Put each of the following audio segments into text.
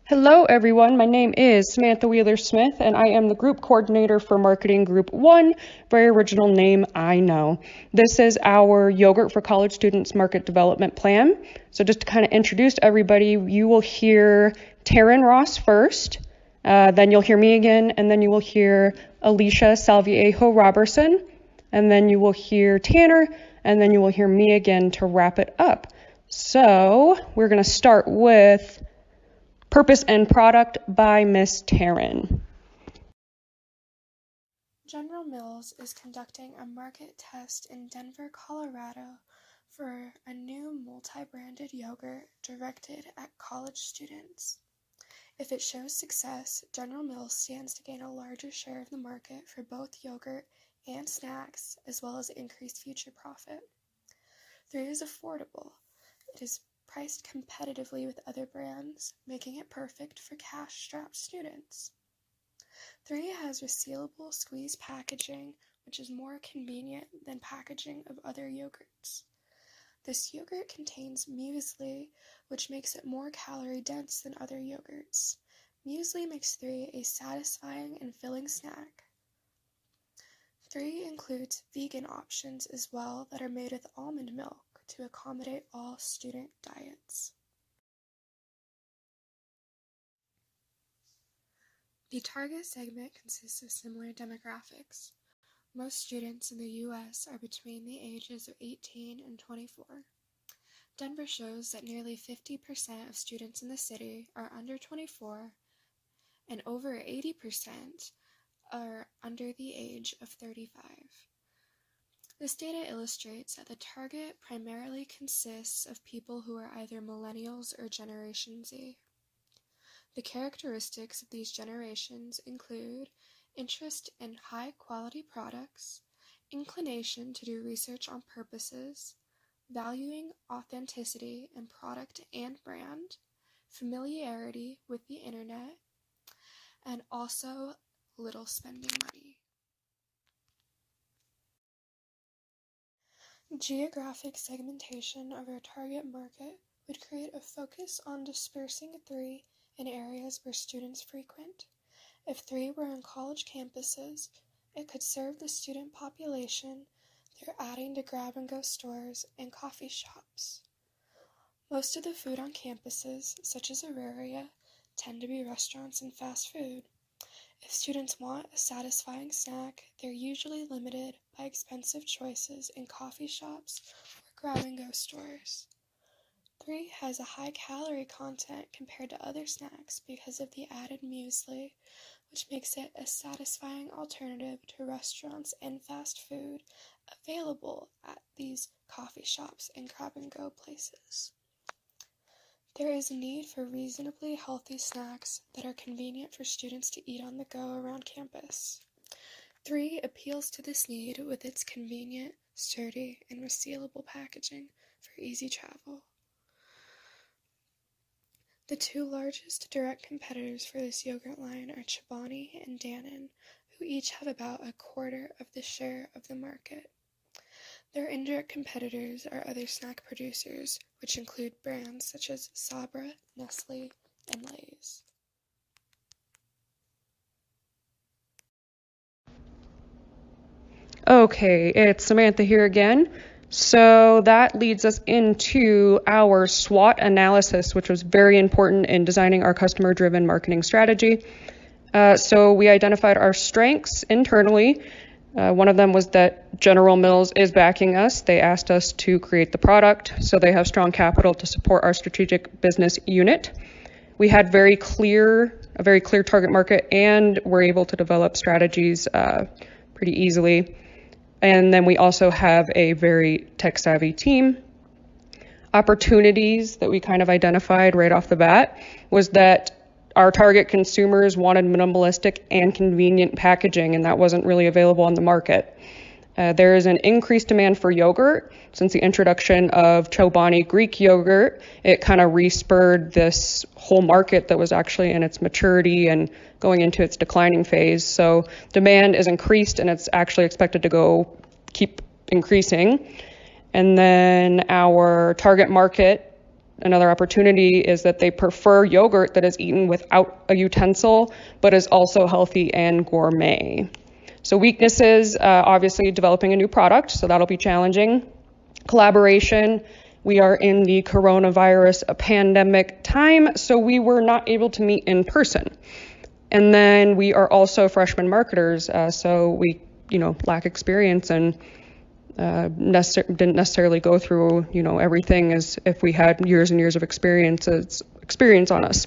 Hello, everyone. My name is Samantha Wheeler-Smith, and I am the Group Coordinator for Marketing Group 1. Very original name, I know. This is our Yogurt for College Students Market Development Plan. So just to kind of introduce everybody, you will hear Taryn Ross first, then you'll hear me again, and then you will hear Alicia Salviejo Robertson, and then you will hear Tanner, and then you will hear me again to wrap it up. So we're going to start with Purpose and Product by Miss Taryn. General Mills is conducting a market test in Denver, Colorado for a new multi-branded yogurt directed at college students. If it shows success, General Mills stands to gain a larger share of the market for both yogurt and snacks, as well as increased future profit. 3 is affordable. It is priced competitively with other brands, making it perfect for cash-strapped students. 3 has resealable squeeze packaging, which is more convenient than packaging of other yogurts. This yogurt contains muesli, which makes it more calorie-dense than other yogurts. Muesli makes 3 a satisfying and filling snack. 3 includes vegan options as well that are made with almond milk to accommodate all student diets. The target segment consists of similar demographics. Most students in the U.S. are between the ages of 18 and 24. Denver shows that nearly 50% of students in the city are under 24, and over 80% are under the age of 35. This data illustrates that the target primarily consists of people who are either millennials or Generation Z. The characteristics of these generations include interest in high-quality products, inclination to do research on purposes, valuing authenticity in product and brand, familiarity with the internet, and also little spending money. Geographic segmentation of our target market would create a focus on dispersing 3 in areas where students frequent. If 3 were on college campuses, it could serve the student population through adding to grab-and-go stores and coffee shops. Most of the food on campuses, such as Auraria, tend to be restaurants and fast food. If students want a satisfying snack, they're usually limited by expensive choices in coffee shops or grab-and-go stores. 3 has a high calorie content compared to other snacks because of the added muesli, which makes it a satisfying alternative to restaurants and fast food available at these coffee shops and grab-and-go places. There is a need for reasonably healthy snacks that are convenient for students to eat on the go around campus. 3 appeals to this need with its convenient, sturdy, and resealable packaging for easy travel. The 2 largest direct competitors for this yogurt line are Chobani and Dannon, who each have about a quarter of the share of the market. Their indirect competitors are other snack producers, which include brands such as Sabra, Nestle, and Lay's. Okay, it's Samantha here again. So that leads us into our SWOT analysis, which was very important in designing our customer-driven marketing strategy. So we identified our strengths internally. One of them was that General Mills is backing us. They asked us to create the product, so they have strong capital to support our strategic business unit. We had a very clear target market, and were able to develop strategies pretty easily. And then we also have a very tech-savvy team. Opportunities that we kind of identified right off the bat was that our target consumers wanted minimalistic and convenient packaging, and that wasn't really available on the market. There is an increased demand for yogurt. Since the introduction of Chobani Greek yogurt, it kind of respurred this whole market that was actually in its maturity and going into its declining phase. So demand is increased, and it's actually expected to keep increasing. And then our target market Another opportunity is that they prefer yogurt that is eaten without a utensil, but is also healthy and gourmet. So weaknesses, obviously developing a new product, so that'll be challenging. Collaboration, we are in the coronavirus pandemic time, so we were not able to meet in person. And then we are also freshman marketers, so we, lack experience and didn't necessarily go through, everything as if we had years and years of experience on us.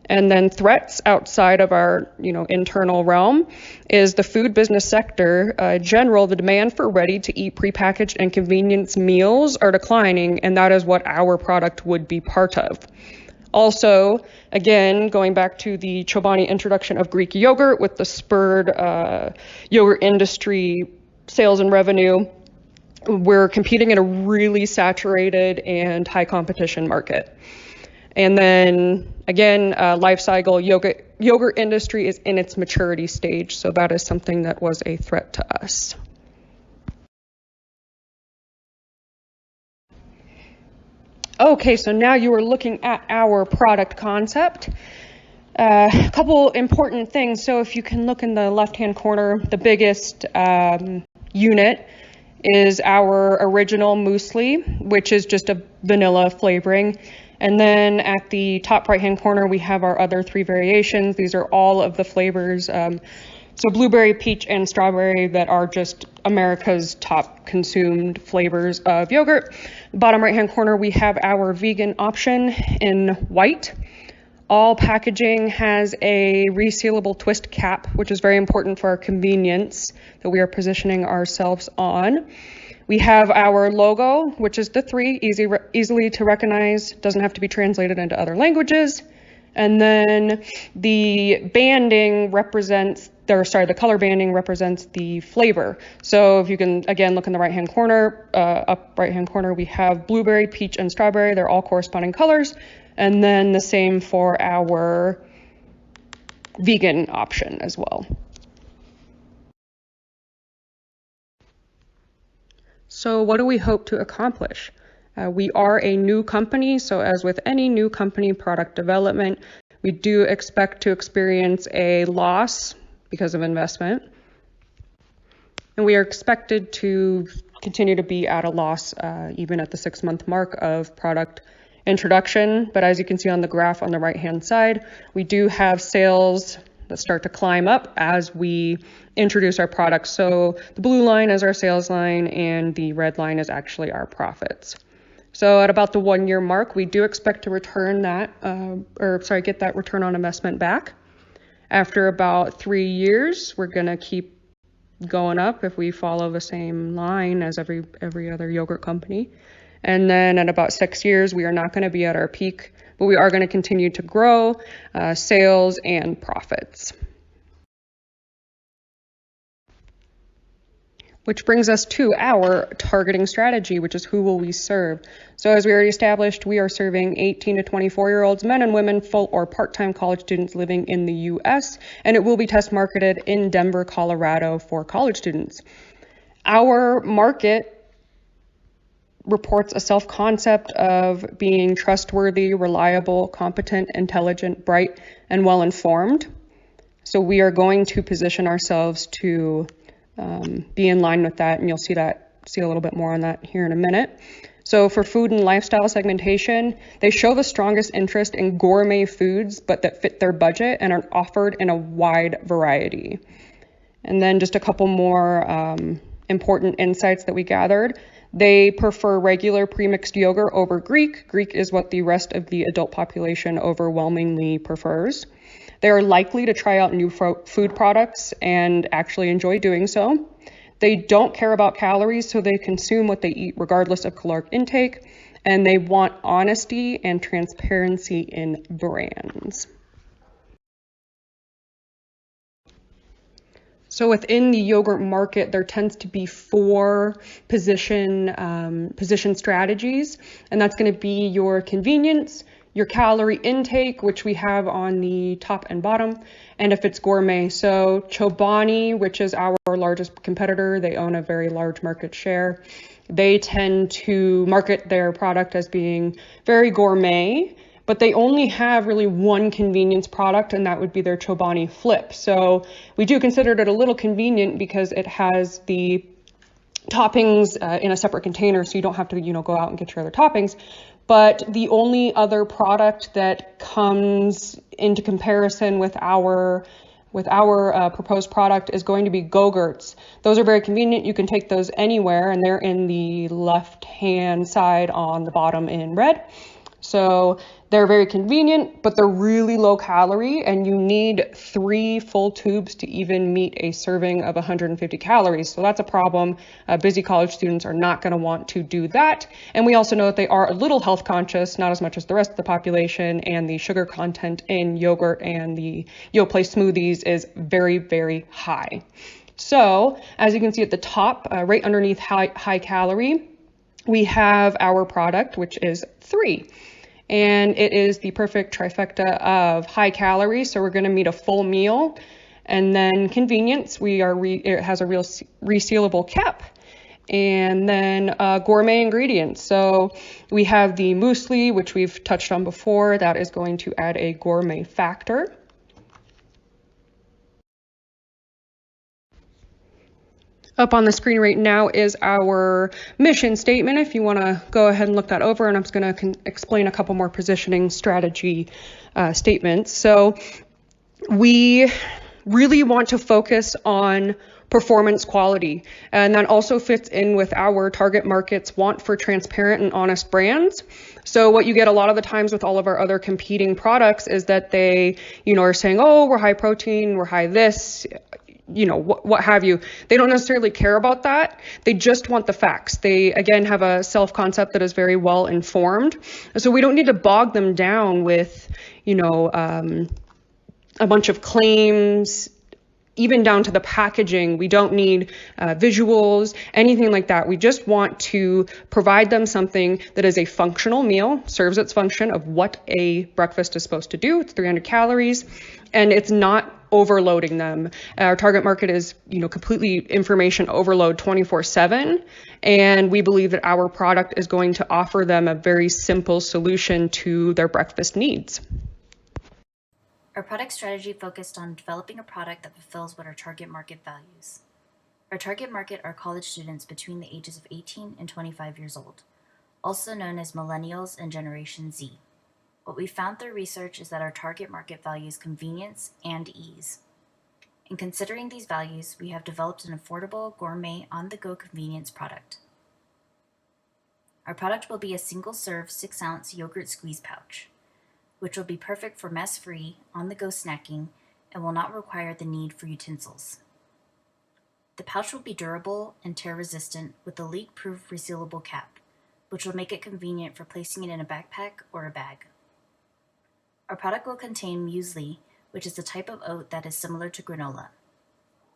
And then threats outside of our, internal realm is the food business sector. General, the demand for ready-to-eat prepackaged and convenience meals are declining, and that is what our product would be part of. Also, again, going back to the Chobani introduction of Greek yogurt with the spurred yogurt industry sales and revenue, we're competing in a really saturated and high competition market. And then again, life cycle yogurt industry is in its maturity stage, so that is something that was a threat to us. Okay, so now you are looking at our product concept. A couple important things. So if you can look in the left-hand corner, the biggest unit is our original muesli, which is just a vanilla flavoring. And then at the top right-hand corner, we have our other 3 variations. These are all of the flavors. So blueberry, peach, and strawberry that are just America's top consumed flavors of yogurt. Bottom right-hand corner, we have our vegan option in white. All packaging has a resealable twist cap, which is very important for our convenience that we are positioning ourselves on. We have our logo, which is the 3, easily to recognize, doesn't have to be translated into other languages. And then the banding the color banding represents the flavor. So if you can, again, look in the right-hand corner, up right-hand corner, we have blueberry, peach, and strawberry. They're all corresponding colors. And then the same for our vegan option as well. So what do we hope to accomplish? We are a new company, so as with any new company product development, we do expect to experience a loss because of investment. And we are expected to continue to be at a loss even at the 6-month mark of product introduction. But as you can see on the graph on the right-hand side, we do have sales that start to climb up as we introduce our products. So the blue line is our sales line and the red line is actually our profits. So at about the 1-year mark, we do expect to return that, get that return on investment back. After about 3 years, we're gonna keep going up if we follow the same line as every other yogurt company. And then at about 6 years, we are not gonna be at our peak, but we are gonna continue to grow sales and profits. Which brings us to our targeting strategy, which is who will we serve. So as we already established, we are serving 18 to 24-year-olds, men and women, full or part-time college students living in the US, and it will be test marketed in Denver, Colorado for college students. Our market reports a self-concept of being trustworthy, reliable, competent, intelligent, bright, and well-informed. So we are going to position ourselves to be in line with that, and you'll see a little bit more on that here in a minute. So for food and lifestyle segmentation, they show the strongest interest in gourmet foods, but that fit their budget and are offered in a wide variety. And then just a couple more important insights that we gathered. They prefer regular premixed yogurt over Greek. Greek is what the rest of the adult population overwhelmingly prefers. They are likely to try out new food products and actually enjoy doing so. They don't care about calories, so they consume what they eat regardless of caloric intake, and they want honesty and transparency in brands. So within the yogurt market, there tends to be 4 position strategies, and that's going to be your convenience, your calorie intake, which we have on the top and bottom, and if it's gourmet. So Chobani, which is our largest competitor, they own a very large market share. they tend to market their product as being very gourmet, but they only have really one convenience product, and that would be their Chobani Flip. So we do consider it a little convenient because it has the toppings in a separate container, so you don't have to, go out and get your other toppings. But the only other product that comes into comparison with our proposed product is going to be Go-Gurts. Those are very convenient. You can take those anywhere, and they're in the left-hand side on the bottom in red. So they're very convenient, but they're really low calorie, and you need 3 full tubes to even meet a serving of 150 calories. So that's a problem. Busy college students are not going to want to do that. And we also know that they are a little health conscious, not as much as the rest of the population, and the sugar content in yogurt and the Yoplait smoothies is very, very high. So as you can see at the top, right underneath high calorie, we have our product, which is 3. And it is the perfect trifecta of high calories. So we're going to meet a full meal, and then convenience. It has a real resealable cap, and then gourmet ingredients. So we have the muesli, which we've touched on before. That is going to add a gourmet factor. Up on the screen right now is our mission statement, if you want to go ahead and look that over, and I'm just going to explain a couple more positioning strategy statements. So we really want to focus on performance quality, and that also fits in with our target market's want for transparent and honest brands. So what you get a lot of the times with all of our other competing products is that they, are saying, oh, we're high protein, we're high this, what have you. They don't necessarily care about that. They just want the facts. They, again, have a self-concept that is very well informed. So we don't need to bog them down with, a bunch of claims, even down to the packaging. We don't need visuals, anything like that. We just want to provide them something that is a functional meal, serves its function of what a breakfast is supposed to do. It's 300 calories, and it's not overloading them. Our target market is, completely information overload 24/7, and we believe that our product is going to offer them a very simple solution to their breakfast needs. Our product strategy focused on developing a product that fulfills what our target market values. Our target market are college students between the ages of 18 and 25 years old, also known as millennials and Generation Z. What we found through research is that our target market values convenience and ease. In considering these values, we have developed an affordable, gourmet, on-the-go convenience product. Our product will be a single-serve 6-ounce yogurt squeeze pouch, which will be perfect for mess-free, on-the-go snacking, and will not require the need for utensils. The pouch will be durable and tear-resistant with a leak-proof resealable cap, which will make it convenient for placing it in a backpack or a bag. Our product will contain muesli, which is a type of oat that is similar to granola.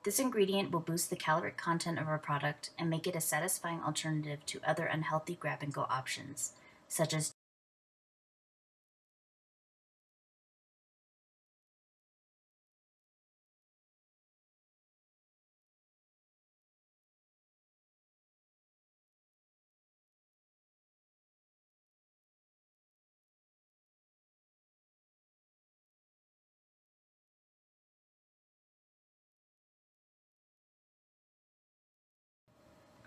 This ingredient will boost the caloric content of our product and make it a satisfying alternative to other unhealthy grab-and-go options, such as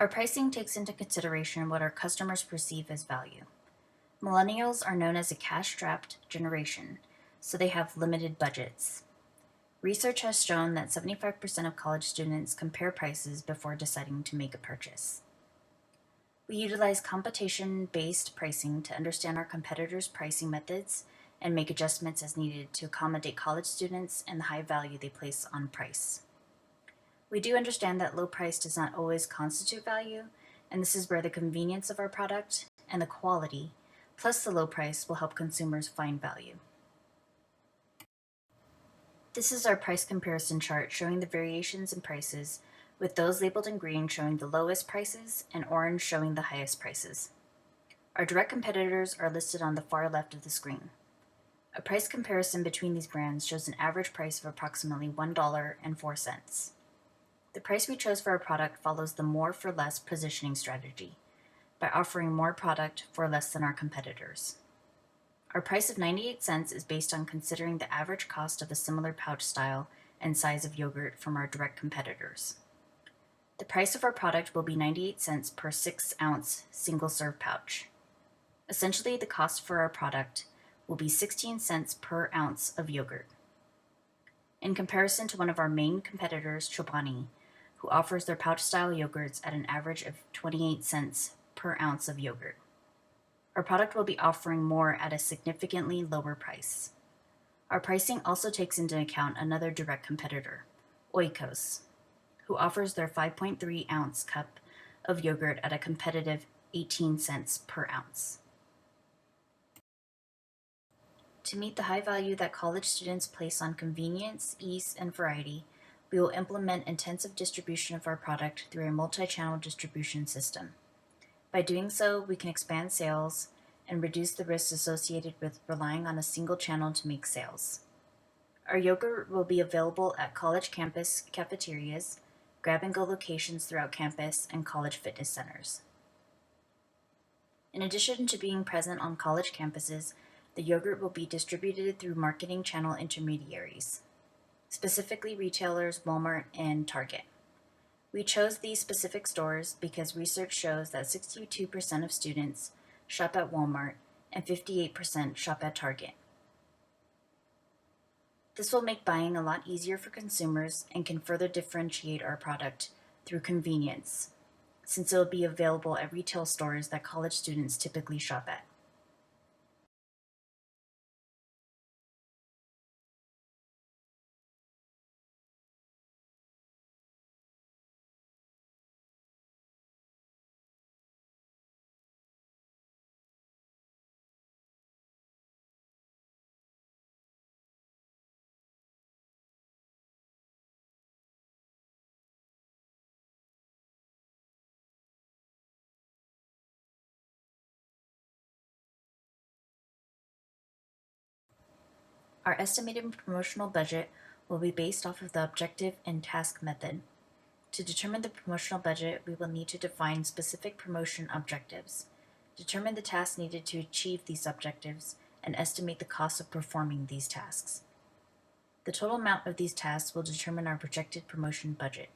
Our pricing takes into consideration what our customers perceive as value. Millennials are known as a cash-strapped generation, so they have limited budgets. Research has shown that 75% of college students compare prices before deciding to make a purchase. We utilize competition-based pricing to understand our competitors' pricing methods and make adjustments as needed to accommodate college students and the high value they place on price. We do understand that low price does not always constitute value, and this is where the convenience of our product and the quality, plus the low price, will help consumers find value. This is our price comparison chart showing the variations in prices, with those labeled in green showing the lowest prices and orange showing the highest prices. Our direct competitors are listed on the far left of the screen. A price comparison between these brands shows an average price of approximately $1.04. The price we chose for our product follows the more for less positioning strategy. by offering more product for less than our competitors. Our price of 98 cents is based on considering the average cost of a similar pouch style and size of yogurt from our direct competitors. The price of our product will be 98 cents per 6-ounce single-serve pouch. Essentially, the cost for our product will be 16 cents per ounce of yogurt. In comparison to one of our main competitors, Chobani, who offers their pouch-style yogurts at an average of 28 cents per ounce of yogurt. Our product will be offering more at a significantly lower price. Our pricing also takes into account another direct competitor, Oikos, who offers their 5.3-ounce cup of yogurt at a competitive 18 cents per ounce. To meet the high value that college students place on convenience, ease, and variety, we will implement intensive distribution of our product through a multi-channel distribution system. By doing so, we can expand sales and reduce the risks associated with relying on a single channel to make sales. Our yogurt will be available at college campus cafeterias, grab-and-go locations throughout campus, and college fitness centers. In addition to being present on college campuses, the yogurt will be distributed through marketing channel intermediaries, specifically retailers Walmart and Target. We chose these specific stores because research shows that 62% of students shop at Walmart and 58% shop at Target. This will make buying a lot easier for consumers and can further differentiate our product through convenience, since it will be available at retail stores that college students typically shop at. Our estimated promotional budget will be based off of the objective and task method. To determine the promotional budget, we will need to define specific promotion objectives, determine the tasks needed to achieve these objectives, and estimate the cost of performing these tasks. The total amount of these tasks will determine our projected promotion budget.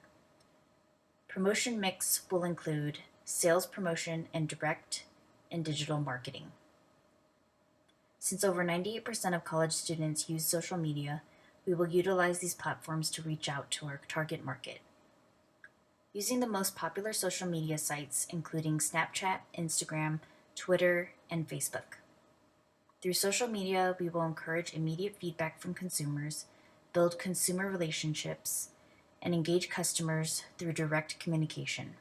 Promotion mix will include sales promotion and direct and digital marketing. Since over 98% of college students use social media, we will utilize these platforms to reach out to our target market. Using the most popular social media sites, including Snapchat, Instagram, Twitter, and Facebook. Through social media, we will encourage immediate feedback from consumers, build consumer relationships, and engage customers through direct communication.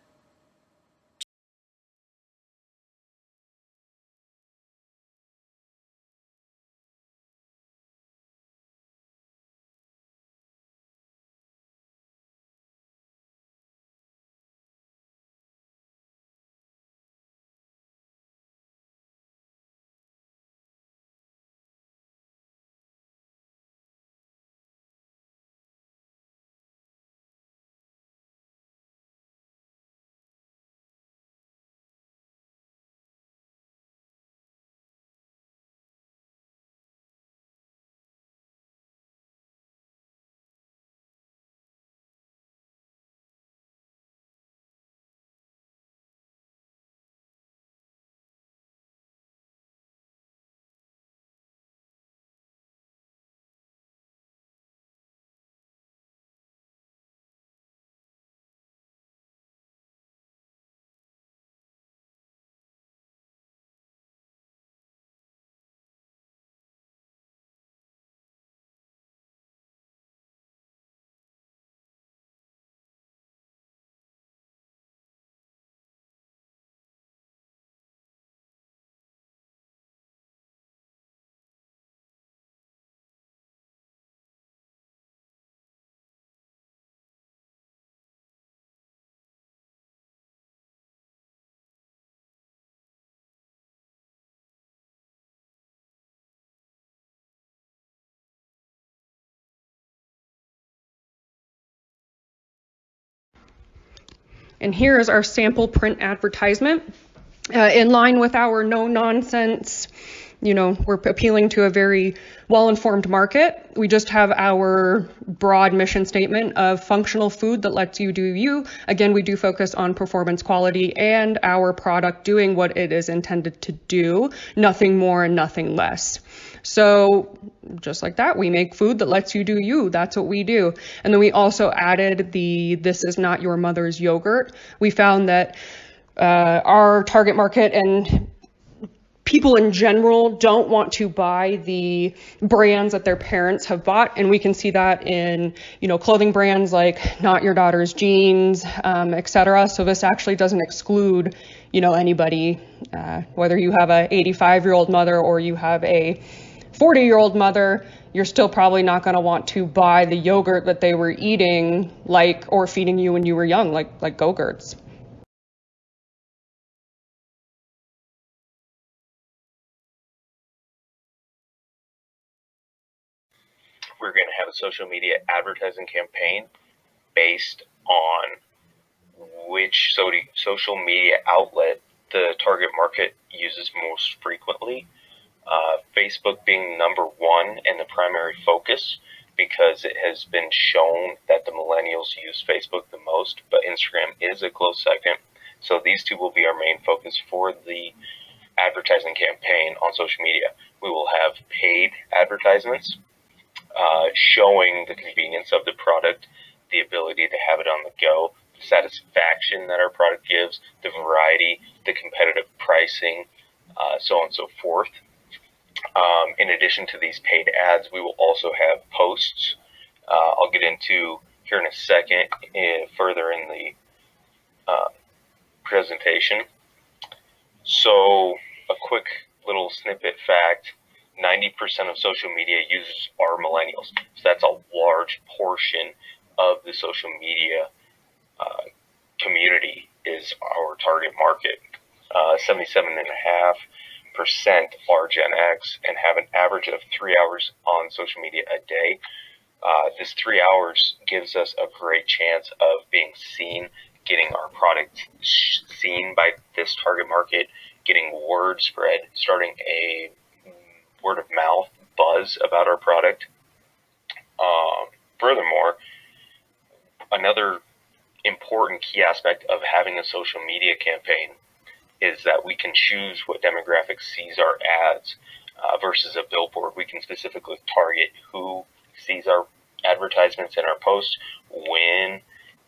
And here is our sample print advertisement. In line with our no nonsense, we're appealing to a very well-informed market. We just have our broad mission statement of functional food that lets you do you. Again, we do focus on performance, quality, and our product doing what it is intended to do, nothing more and nothing less. So just like that, we make food that lets you do you. That's what we do. And then we also added the "this is not your mother's yogurt." We found that our target market and people in general don't want to buy the brands that their parents have bought, and we can see that in clothing brands like Not Your Daughter's Jeans, etc. So this actually doesn't exclude anybody, whether you have a 85-year-old mother or you have a 40-year-old mother. You're still probably not going to want to buy the yogurt that they were eating or feeding you when you were young, like Go-Gurts. We're going to have a social media advertising campaign based on which social media outlet the target market uses most frequently. Facebook being number one and the primary focus, because it has been shown that the millennials use Facebook the most, but Instagram is a close second. So these two will be our main focus for the advertising campaign on social media. We will have paid advertisements showing the convenience of the product, the ability to have it on the go, the satisfaction that our product gives, the variety, the competitive pricing, so on and so forth. In addition to these paid ads, we will also have posts. I'll get into here in a second, further in the presentation. So a quick little snippet fact: 90% of social media users are millennials. So that's a large portion of the social media community is our target market. 77.5% are Gen X and have an average of 3 hours on social media a day. This 3 hours gives us a great chance of being seen, getting our product seen by this target market, getting word spread, starting a word of mouth buzz about our product. Furthermore, another important key aspect of having a social media campaign is that we can choose what demographic sees our ads versus a billboard. We can specifically target who sees our advertisements and our posts, when,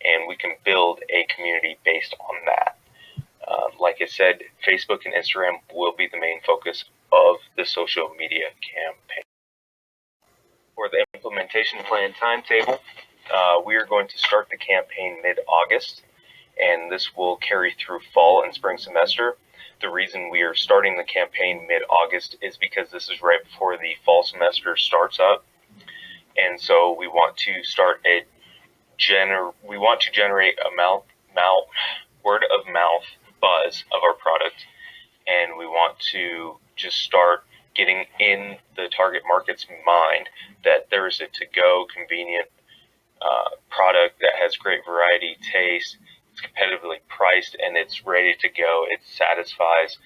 and we can build a community based on that. Like I said, Facebook and Instagram will be the main focus of the social media campaign. For the implementation plan timetable, we are going to start the campaign mid-August, and this will carry through fall and spring semester. The reason we are starting the campaign mid-August is because this is right before the fall semester starts up, and so we want to generate a word of mouth buzz of our product, and we want to just start getting in the target market's mind that there is a to-go convenient product that has great variety, taste, it's competitively priced, and it's ready to go. It satisfies,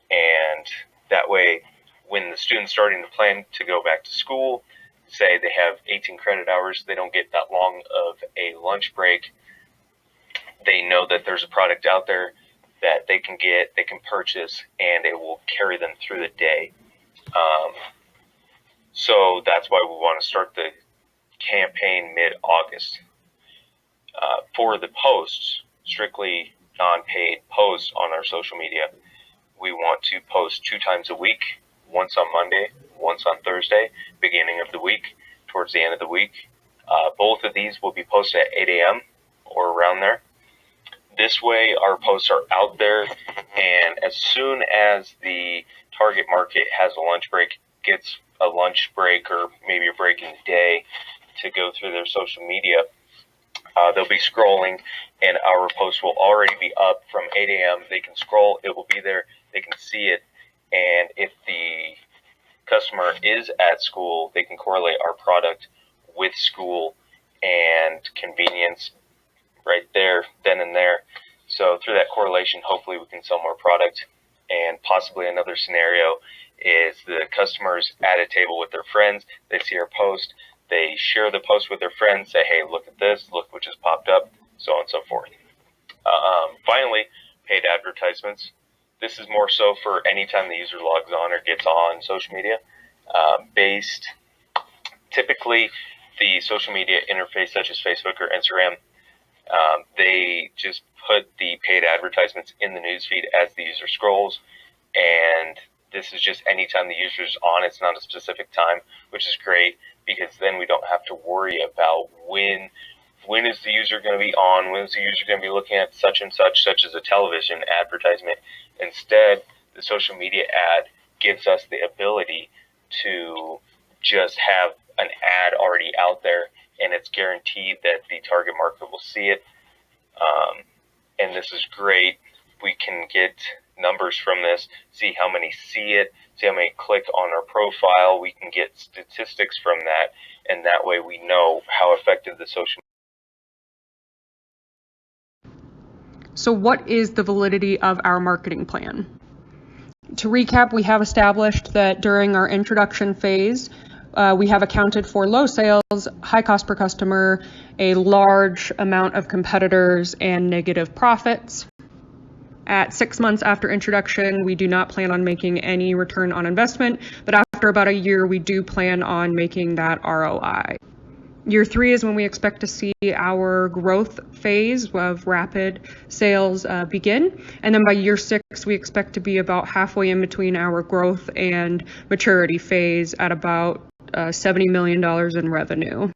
and that way when the student's starting to plan to go back to school, say they have 18 credit hours, they don't get that long of a lunch break, they know that there's a product out there that they can get, they can purchase, and it will carry them through the day. So that's why we want to start the campaign mid-August. For the posts, strictly non-paid posts on our social media, we want to post 2 times a week, once on Monday, once on Thursday, beginning of the week, towards the end of the week. Both of these will be posted at 8 a.m. or around there. This way our posts are out there, and as soon as the target market has a lunch break, gets a lunch break or maybe a break in the day to go through their social media, they'll be scrolling, and our post will already be up from 8 a.m. They can scroll, it will be there, they can see it, and if the customer is at school, they can correlate our product with school and convenience right there, then and there. So through that correlation, hopefully we can sell more product And possibly another scenario is the customers at a table with their friends. They see our post, they share the post with their friends, say, hey, look at this, look what just popped up, so on and so forth. Finally, paid advertisements. This is more so for any time the user logs on or gets on social media. Typically, the social media interface such as Facebook or Instagram, they just put the paid advertisements in the newsfeed as the user scrolls, and this is just anytime the user's on. It's not a specific time, which is great because then we don't have to worry about when is the user going to be on, when is the user going to be looking at such and such as a television advertisement. Instead, the social media ad gives us the ability to just have an ad already out there, and it's guaranteed that the target market will see it. And this is great. We can get numbers from this, see how many see it, see how many click on our profile. We can get statistics from that, and that way we know how effective the social. So what is the validity of our marketing plan? To recap, we have established that during our introduction phase, we have accounted for low sales, high cost per customer, a large amount of competitors, and negative profits. At 6 months after introduction, we do not plan on making any return on investment, but after about a year, we do plan on making that ROI. Year 3 is when we expect to see our growth phase of rapid sales begin. And then by year 6, we expect to be about halfway in between our growth and maturity phase at about $70 million in revenue.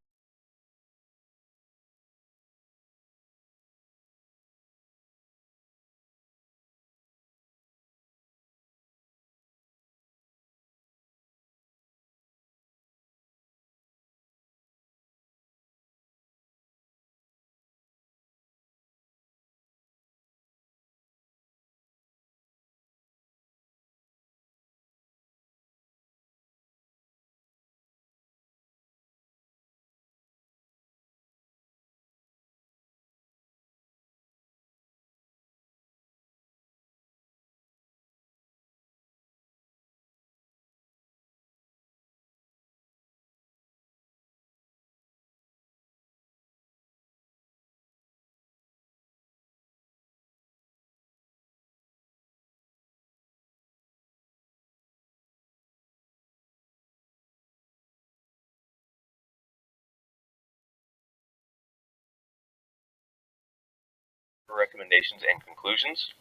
Recommendations and conclusions.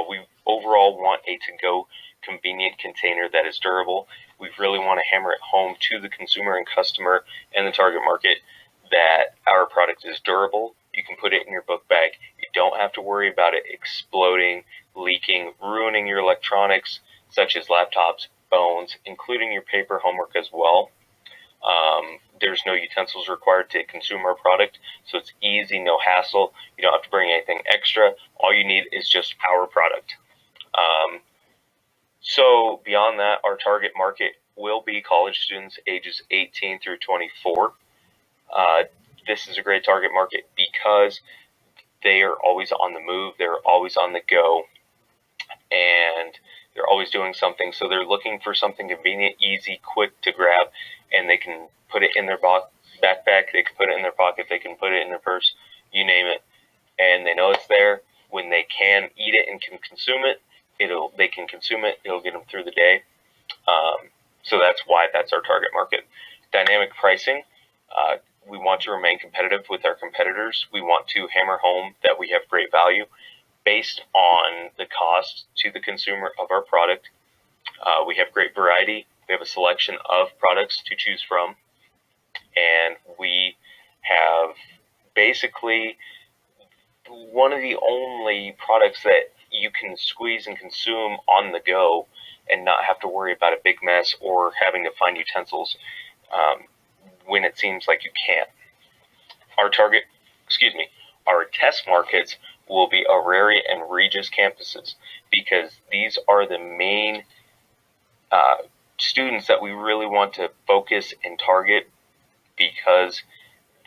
We overall want a to-go convenient container that is durable. We really want to hammer it home to the consumer and customer and the target market that our product is durable. You can put it in your book bag. You don't have to worry about it exploding, leaking, ruining your electronics, such as laptops, phones, including your paper homework as well. There's no utensils required to consume our product, so it's easy, no hassle. You don't have to bring anything extra. All you need is just our product. So beyond that, our target market will be college students ages 18 through 24. This is a great target market because they are always on the move, they're always on the go, and they're always doing something. So they're looking for something convenient, easy, quick to grab, and they can put it in their backpack, they can put it in their pocket, they can put it in their purse, you name it, and they know it's there. When they can eat it and can consume it, they can consume it. It'll get them through the day. So that's why that's our target market. Dynamic pricing. We want to remain competitive with our competitors. We want to hammer home that we have great value based on the cost to the consumer of our product. We have great variety. We have a selection of products to choose from. And we have basically one of the only products that you can squeeze and consume on the go and not have to worry about a big mess or having to find utensils when it seems like you can't. Our test markets will be Auraria and Regis campuses because these are the main students that we really want to focus and target because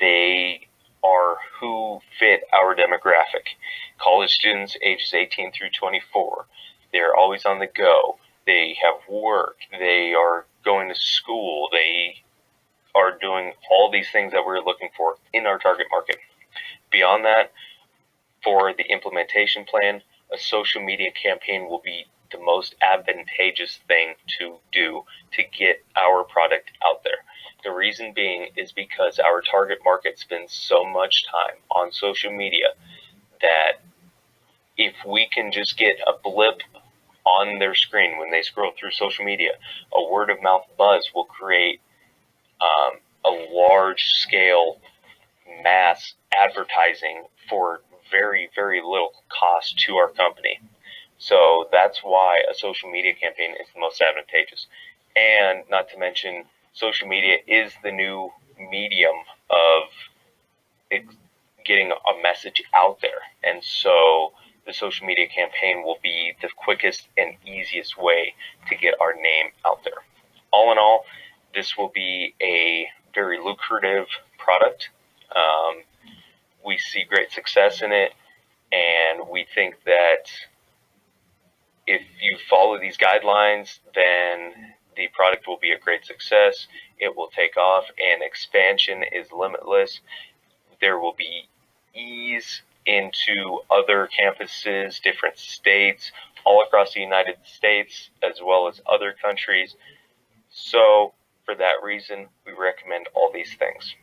they are who fit our demographic. College students ages 18 through 24. They're always on the go. They have work. They are going to school. They are doing all these things that we're looking for in our target market. Beyond that, for the implementation plan, a social media campaign will be the most advantageous thing to do to get our product out there. The reason being is because our target market spends so much time on social media that if we can just get a blip on their screen when they scroll through social media, a word of mouth buzz will create a large scale mass advertising for very, very little cost to our company. So that's why a social media campaign is the most advantageous. And not to mention, social media is the new medium of getting a message out there. And so the social media campaign will be the quickest and easiest way to get our name out there. All in all, this will be a very lucrative product. We see great success in it, and we think that if you follow these guidelines, then the product will be a great success. It will take off, and expansion is limitless. There will be ease into other campuses, different states, all across the United States, as well as other countries. So, for that reason, we recommend all these things.